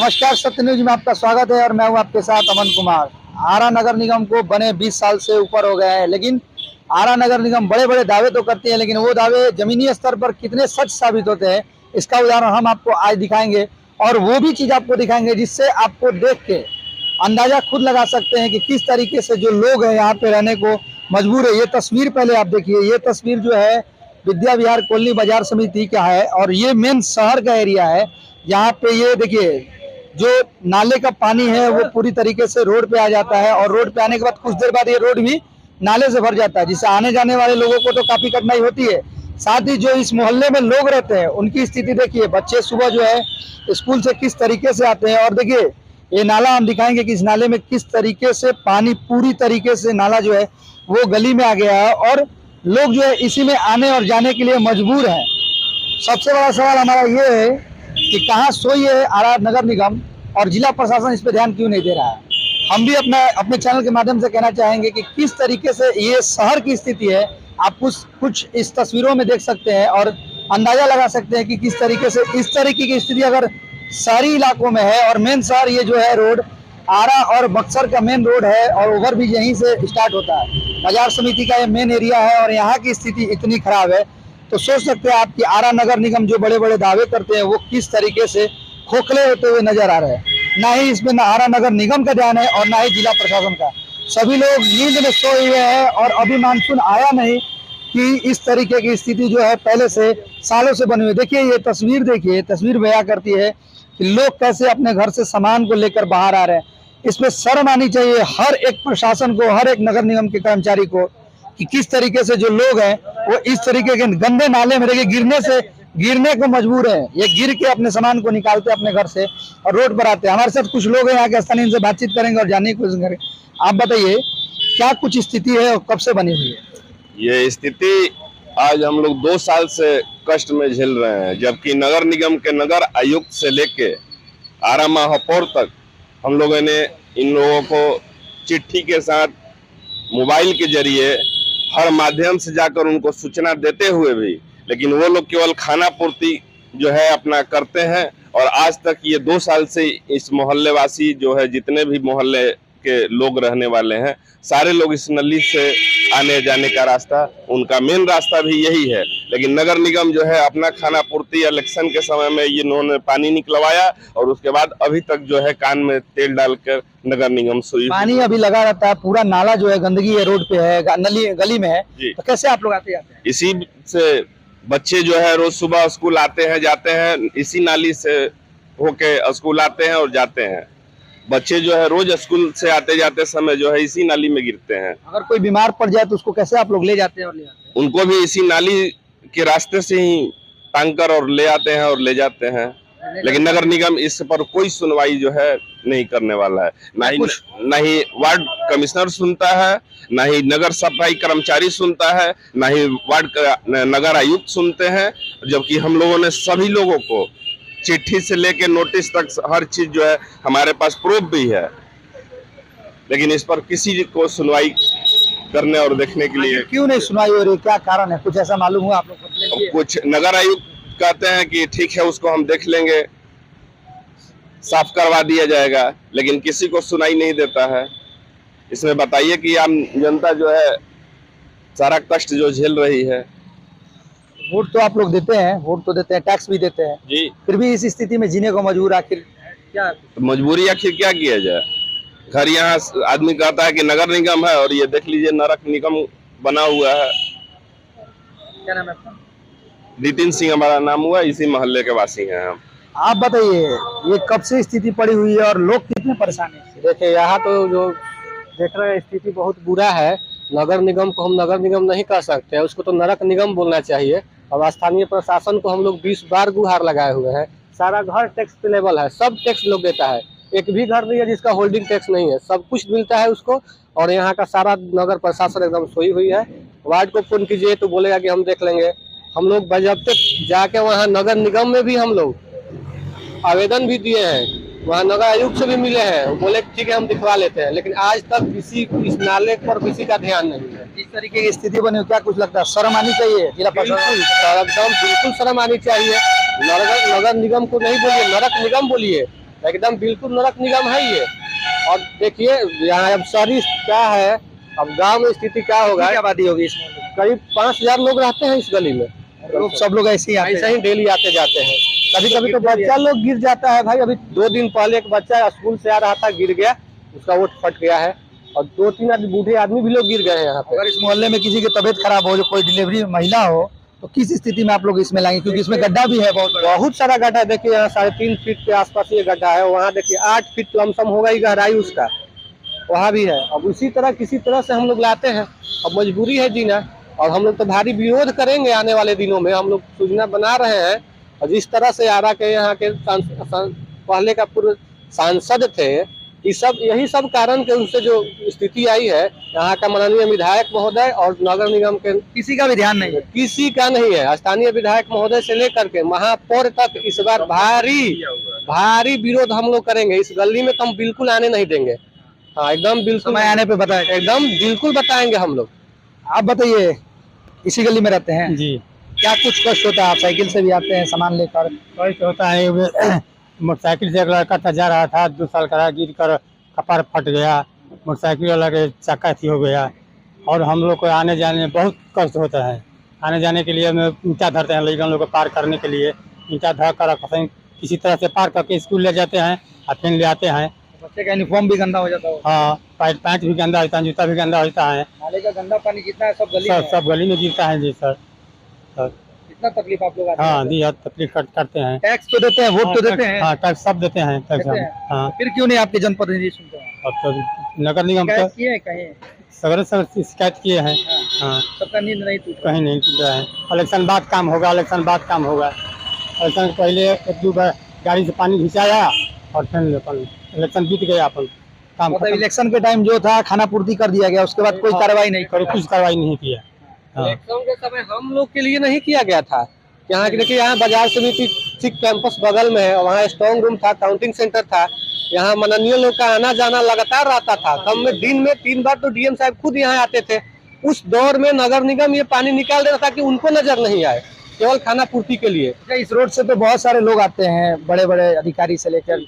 नमस्कार, सत्य न्यूज में आपका स्वागत है और मैं हूं आपके साथ अमन कुमार। आरा नगर निगम को बने 20 साल से ऊपर हो गए हैं, लेकिन आरा नगर निगम बड़े बड़े दावे तो करती है, लेकिन वो दावे जमीनी स्तर पर कितने सच साबित होते हैं, इसका उदाहरण हम आपको आज दिखाएंगे। और वो भी चीज़ आपको दिखाएंगे जिससे आपको देख के अंदाजा खुद लगा सकते हैं कि किस तरीके से जो लोग हैं यहाँ पे रहने को मजबूर है। ये तस्वीर पहले आप देखिए, ये तस्वीर जो है विद्या विहार कॉलोनी बाजार समिति का है और ये मेन शहर का एरिया है। यहाँ पे ये देखिए जो नाले का पानी है वो पूरी तरीके से रोड पे आ जाता है और रोड पे आने के बाद कुछ देर बाद ये रोड भी नाले से भर जाता है, जिससे आने जाने वाले लोगों को तो काफी कठिनाई होती है। साथ ही जो इस मोहल्ले में लोग रहते हैं उनकी स्थिति देखिए, बच्चे सुबह जो है स्कूल से किस तरीके से आते हैं। और देखिए ये नाला हम दिखाएंगे कि इस नाले में किस तरीके से पानी पूरी तरीके से नाला जो है वो गली में आ गया है और लोग जो है इसी में आने और जाने के लिए मजबूर हैं। सबसे बड़ा सवाल हमारा ये है कि कहाँ सोई है आरा नगर निगम और जिला प्रशासन इस पर ध्यान क्यों नहीं दे रहा है। हम भी अपने चैनल के माध्यम से कहना चाहेंगे कि किस तरीके से ये शहर की स्थिति है, आप कुछ इस तस्वीरों में देख सकते हैं और अंदाजा लगा सकते हैं कि किस तरीके से इस तरीके की स्थिति अगर शहरी इलाकों में है। और मेन शहर ये जो है रोड आरा और बक्सर का मेन रोड है और ओवर भी यहीं से स्टार्ट होता है। बाजार समिति का ये मेन एरिया है और यहाँ की स्थिति इतनी खराब है तो सोच सकते हैं आप कि आरा नगर निगम जो बड़े बड़े दावे करते हैं वो किस तरीके से खोखले होते हुए नजर आ रहे हैं। ना ही इसमें ना आरा नगर निगम का ध्यान है और ना ही जिला प्रशासन का। सभी लोग नींद में सोए हुए हैं और अभी मानसून आया नहीं कि इस तरीके की स्थिति जो है पहले से सालों से बनी हुई। देखिए ये तस्वीर, देखिए तस्वीर बयां करती है कि लोग कैसे अपने घर से सामान को लेकर बाहर आ रहे हैं। इसमें शर्म आनी चाहिए हर एक प्रशासन को, हर एक नगर निगम के कर्मचारी को कि किस तरीके से जो लोग हैं वो इस तरीके के गंदे नाले में गिरने को मजबूर है। ये गिर के अपने सामान को निकालते अपने घर से और रोड पर आते हैं। हमारे साथ कुछ लोग हैं यहाँ के स्थानीय, इनसे बातचीत करेंगे और जानने की कोशिश करेंगे। आप बताइए क्या कुछ स्थिति है और कब से बनी हुई है? ये स्थिति आज हम लोग 2 साल से कष्ट में झेल रहे हैं, जबकि नगर निगम के नगर आयुक्त से लेके आरा महापौर तक हम लोगों ने इन लोगों को चिट्ठी के साथ मोबाइल के जरिए हर माध्यम से जाकर उनको सूचना देते हुए भी, लेकिन वो लोग केवल खाना पूर्ति जो है अपना करते हैं। और आज तक ये 2 साल से इस मोहल्ले वासी जो है, जितने भी मोहल्ले के लोग रहने वाले हैं, सारे लोग इस नली से आने जाने का रास्ता, उनका मेन रास्ता भी यही है। लेकिन नगर निगम जो है अपना खाना पूर्ति इलेक्शन के समय में ये इन्होंने पानी निकलवाया और उसके बाद अभी तक जो है कान में तेल डालकर नगर निगम सोई। पानी अभी लगा रहता है, पूरा नाला जो है गंदगी है, रोड पे है, नली गली में है, तो कैसे आप लोग आते जाते हैं? इसी से बच्चे जो है रोज सुबह स्कूल आते हैं जाते हैं, इसी नाली से होके स्कूल आते हैं और जाते हैं। बच्चे जो है रोज स्कूल से आते जाते समय जो है इसी नाली में गिरते हैं। अगर कोई बीमार पड़ जाए तो उसको कैसे आप लोग ले जाते हैं और ले आते हैं? उनको भी इसी नाली के रास्ते से ही टांग कर और ले आते हैं और ले जाते हैं। लेकिन नगर निगम इस पर कोई सुनवाई जो है नहीं करने वाला है। ना ही वार्ड कमिश्नर सुनता है, ना ही नगर सफाई कर्मचारी सुनता है, ना ही नगर आयुक्त सुनते हैं। जबकि हम लोगों ने सभी लोगों को चिट्ठी से लेके नोटिस तक हर चीज जो है हमारे पास प्रूफ भी है, लेकिन इस पर किसी को सुनवाई करने और देखने के लिए क्यों नहीं सुनवाई हो रही? क्या कारण है? कुछ ऐसा मालूम हुआ आप लोग को? कुछ नगर आयुक्त कहते हैं कि ठीक है उसको हम देख लेंगे, साफ करवा दिया जाएगा, लेकिन किसी को सुनाई नहीं देता है। इसमें बताइए कि आम जनता जो है सारा कष्ट जो झेल रही है। वोट तो आप लोग देते हैं, वोट तो देते हैं, टैक्स भी देते हैं जी, फिर भी इस स्थिति में जीने को मजबूर आखिर क्या? तो मजबूरी आखिर क्या किया जाए। घर यहाँ आदमी कहता है कि नगर निगम है और ये देख लीजिए नरक निगम बना हुआ है। क्या नाम है आपका? नितिन सिंह हमारा नाम हुआ, इसी मोहल्ले के वासी हैं हम। आप बताइए ये कब से स्थिति पड़ी हुई है और लोग कितने परेशान हैं? देखिए यहाँ तो जो देख रहे हैं स्थिति बहुत बुरा है। नगर निगम को हम नगर निगम नहीं कह सकते हैं, उसको तो नरक निगम बोलना चाहिए। और स्थानीय प्रशासन को हम लोग 20 बार गुहार लगाए हुए हैं। सारा घर टैक्स पेलेबल है, सब टैक्स लोग देता है। एक भी घर नहीं है जिसका होल्डिंग टैक्स नहीं है, सब कुछ मिलता है उसको। और यहाँ का सारा नगर प्रशासन एकदम सोई हुई है। वार्ड को फोन कीजिए तो बोलेगा कि हम देख लेंगे। हम लोग बजाबते जाके वहाँ नगर निगम में भी हम लोग आवेदन भी दिए हैं, वहाँ नगर आयुक्त से भी मिले हैं, वो बोले ठीक है हम दिखवा लेते हैं, लेकिन आज तक किसी इस नाले पर किसी का ध्यान नहीं है। इस तरीके की स्थिति बनी, क्या कुछ लगता है शर्म आनी चाहिए जिला प्रशासन? एकदम बिल्कुल शर्म आनी चाहिए। नगर निगम को नहीं बोलिए, नरक निगम बोलिए। एकदम बिल्कुल नरक निगम है ये। और देखिए यहाँ अब शहरी क्या है, अब गांव में स्थिति क्या होगा। क्या आबादी होगी इसमें? करीब 5000 लोग रहते हैं इस गली में। लोग सब लोग ऐसे ही आते ऐसे हैं। ही डेली आते जाते हैं। कभी कभी तो बच्चा लोग गिर जाता है भाई। अभी 2 दिन पहले एक बच्चा स्कूल से आ रहा था, गिर गया, उसका ओट फट गया है। और 2-3 आदमी बूढ़े आदमी भी लोग गिर गए हैं यहाँ पे। अगर इस मोहल्ले में किसी की तबीयत खराब हो, जो कोई डिलीवरी महिला हो, तो किस स्थिति में आप लोग इसमें लाएंगे? क्योंकि इसमें गड्ढा भी है बहुत बड़ा। बहुत सारा गड्ढा है। देखिए यहाँ 3.5 फीट के आसपास ये गड्ढा है। वहाँ देखिए 8 फीट लमसम होगा ही गहराई उसका, वहाँ भी है। अब उसी तरह किसी तरह से हम लोग लाते हैं। अब मजबूरी है जीना, और हम लोग तो भारी विरोध करेंगे आने वाले दिनों में। हम लोग योजना बना रहे हैं। और जिस तरह से आरा के यहाँ के पहले का पूर्व सांसद थे, ये सब यही सब कारण के उनसे जो स्थिति आई है, यहाँ का माननीय विधायक महोदय और नगर निगम के किसी का भी ध्यान नहीं है। किसी का नहीं है। स्थानीय विधायक महोदय से लेकर के महापौर तक इस बार भारी विरोध हम लोग करेंगे। इस गली में तो हम बिल्कुल आने नहीं देंगे। हाँ एकदम बिल्कुल, समय आने पे बताएं। एकदम बिल्कुल बताएंगे हम लोग। आप बताइए, इसी गली में रहते हैं जी, क्या कुछ कष्ट होता है? आप साइकिल से भी आते हैं सामान लेकर? कष्ट होता है। मोटरसाइकिल से एक लड़का था, जा रहा था, 2 साल का, गिर कर कपार फट गया, मोटरसाइकिल वाला के चक्का थी हो गया। और हम लोग को आने जाने में बहुत कष्ट होता है। आने जाने के लिए हम ईंटा धरते हैं, लड़कियों लोग को पार करने के लिए ईंटा धर कर कहीं किसी तरह से पार करके स्कूल ले जाते हैं और फिर ले आते हैं। बच्चे का यूनिफॉर्म भी गंदा हो जाता हो, हाँ, पैंट भी गंदा होता है, जूता भी गंदा होता है। नाले का गंदा पानी कितना है? सब गली में है। सब गली में गिरता है जी सर। कितना तकलीफ आप लोग आते हाँ हैं? जी, तकलीफ करते हैं। टैक्स तो देते हैं, वोट तो देते हैं। हाँ, टैक्स सब देते हैं, टैक्स देते हम। हैं। हाँ, फिर क्यों नहीं आपके जनप्रतिनिधि सुनते हैं? अब तो नगर निगम तो शिकायत किए हैं कहीं? सगरे शिकायत किए हैं। हाँ, सबका नींद नहीं टूटा। कहीं नहीं टूट रहा है। इलेक्शन बाद काम होगा, इलेक्शन बाद काम होगा। इलेक्शन से पहले 1-2 बार गाड़ी से पानी घिंचाया और फिर अपन इलेक्शन बीत गया, अपन काम मतलब खत्म। इलेक्शन के टाइम जो था खाना पूर्ति कर दिया गया, उसके बाद कोई कार्रवाई नहीं कोई कुछ कार्रवाई नहीं किया। हाँ, इलेक्शन के समय हम लोग के लिए नहीं किया गया था। यहाँ देखिए, यहाँ बाजार समिति ठीक कैंपस बगल में है, वहाँ स्ट्रॉन्ग रूम था, काउंटिंग सेंटर था। यहाँ माननीय लोग का आना जाना लगातार रहता था। कम में दिन में 3 बार तो डीएम साहब खुद यहाँ आते थे। उस दौर में नगर निगम ये पानी निकाल देता था कि उनको नजर नहीं आए, केवल खाना पूर्ति के लिए। इस रोड से तो बहुत सारे लोग आते हैं, बड़े बड़े अधिकारी से लेकर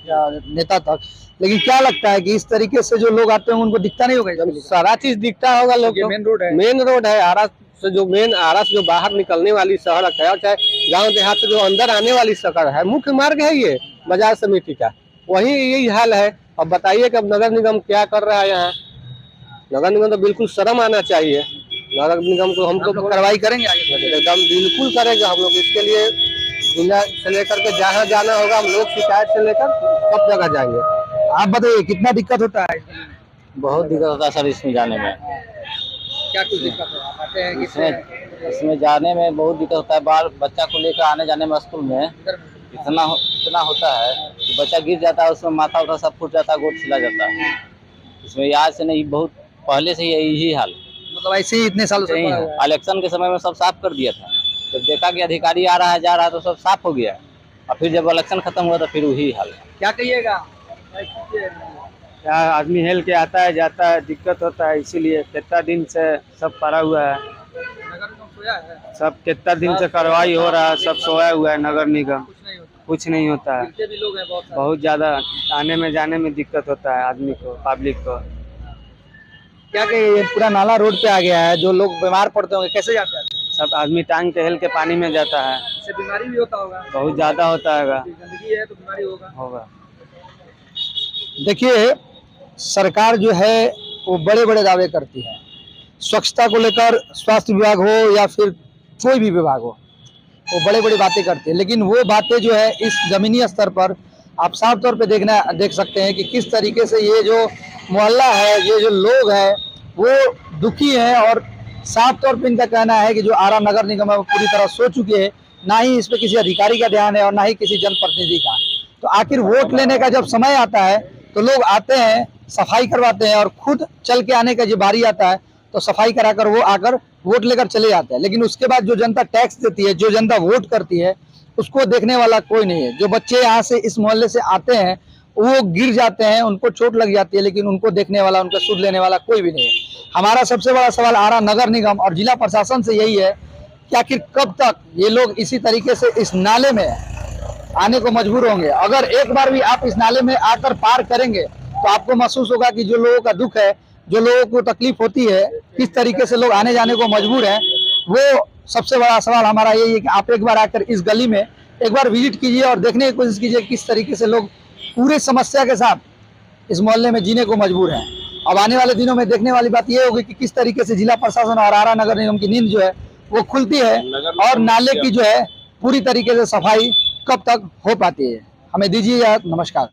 नेता तक, लेकिन क्या लगता है कि इस तरीके से जो लोग आते हैं उनको दिखता नहीं होगा? सारा चीज दिखता होगा लोग। ये मेन रोड है। मेन रोड है। आरा से जो बाहर निकलने वाली सड़क है, और चाहे गांव देहात से जो अंदर आने वाली सड़क है, मुख्य मार्ग है ये बाजार समिति का, वही यही हाल है। अब बताइए कि अब नगर निगम क्या कर रहा है यहाँ। नगर निगम तो बिल्कुल शर्म आना चाहिए। नगर निगम को हम तो कार्रवाई करेंगे आगे? एकदम बिल्कुल करेंगे हम लोग। इसके लिए जिला से लेकर के जहाँ जाना होगा, हम लोग शिकायत से लेकर सब जगह जाएंगे। आप बताइए कितना दिक्कत होता है? बहुत दिक्कत होता है सर इसमें जाने में। क्या कुछ दिक्कत है? आप आते हैं इसमें जाने में बहुत दिक्कत होता है। बाल बच्चा को लेकर आने जाने में स्कूल में इतना होता है कि बच्चा गिर जाता है, उसमें माथा उठा सब फूट जाता है, गोद छिला जाता है। इसमें आज से नहीं, बहुत पहले से ही यही हाल, मतलब ऐसे ही इतने सालों से यही पड़ा है। हुआ है। इलेक्शन के समय में सब साफ कर दिया था, जब देखा कि अधिकारी आ रहा है जा रहा है तो सब साफ हो गया। और फिर जब इलेक्शन खत्म हुआ तो फिर वही हाल है। क्या कहिएगा? क्या आदमी हेल के आता है जाता है, दिक्कत होता है। इसीलिए कितना दिन से सब पड़ा हुआ है, सब कितना दिन से कार्रवाई हो रहा है, सब सोया हुआ है नगर निगम, कुछ नहीं होता है। भी लोग हैं बहुत सारे। बहुत ज्यादा आने में जाने में दिक्कत होता है आदमी को, पब्लिक को। क्या कहिए, ये पूरा नाला रोड पे आ गया है, जो लोग बीमार पड़ते होंगे कैसे जाते हैं? सब आदमी टांग टहल के पानी में जाता है, इससे बीमारी भी होता होगा। बहुत ज्यादा होता है। गंदगी है तो बीमारी होगा। देखिए, सरकार जो है वो बड़े बड़े दावे करती है, स्वच्छता को लेकर स्वास्थ्य विभाग हो या फिर कोई भी विभाग हो, वो बड़े बड़ी बातें करती है। लेकिन वो बातें जो है इस जमीनी स्तर पर आप साफ तौर पे देख सकते हैं कि किस तरीके से ये जो मोहल्ला है, ये जो लोग हैं वो दुखी हैं। और साफ तौर पे इनका कहना है कि जो आरा नगर निगम है वो पूरी तरह सो चुकी है, ना ही इस पे किसी अधिकारी का ध्यान है और ना ही किसी जनप्रतिनिधि का। तो आखिर वोट लेने का जब समय आता है तो लोग आते हैं, सफाई करवाते हैं, और खुद चल के आने का जो बारी आता है तो सफाई कराकर वो आकर वोट लेकर चले जाते हैं। लेकिन उसके बाद जो जनता टैक्स देती है, जो जनता वोट करती है, उसको देखने वाला कोई नहीं है। जो बच्चे यहाँ से इस मोहल्ले से आते हैं वो गिर जाते हैं, उनको चोट लग जाती है, लेकिन उनको देखने वाला, उनका सुध लेने वाला कोई भी नहीं है। हमारा सबसे बड़ा सवाल आरा नगर निगम और जिला प्रशासन से यही है कि आखिर कब तक ये लोग इसी तरीके से इस नाले में आने को मजबूर होंगे। अगर एक बार भी आप इस नाले में आकर पार करेंगे तो आपको महसूस होगा कि जो लोगों का दुख है, जो लोगों को तकलीफ होती है, किस तरीके से लोग आने जाने को मजबूर हैं, वो सबसे बड़ा सवाल हमारा यही है कि आप एक बार आकर इस गली में एक बार विजिट कीजिए और देखने की कोशिश कीजिए किस तरीके से लोग पूरे समस्या के साथ इस मोहल्ले में जीने को मजबूर हैं। अब आने वाले दिनों में देखने वाली बात यह होगी कि किस तरीके से जिला प्रशासन और आरा नगर निगम की नींद जो है वो खुलती है और नाले की जो है पूरी तरीके से सफाई कब तक हो पाती है। हमें दीजिए नमस्कार।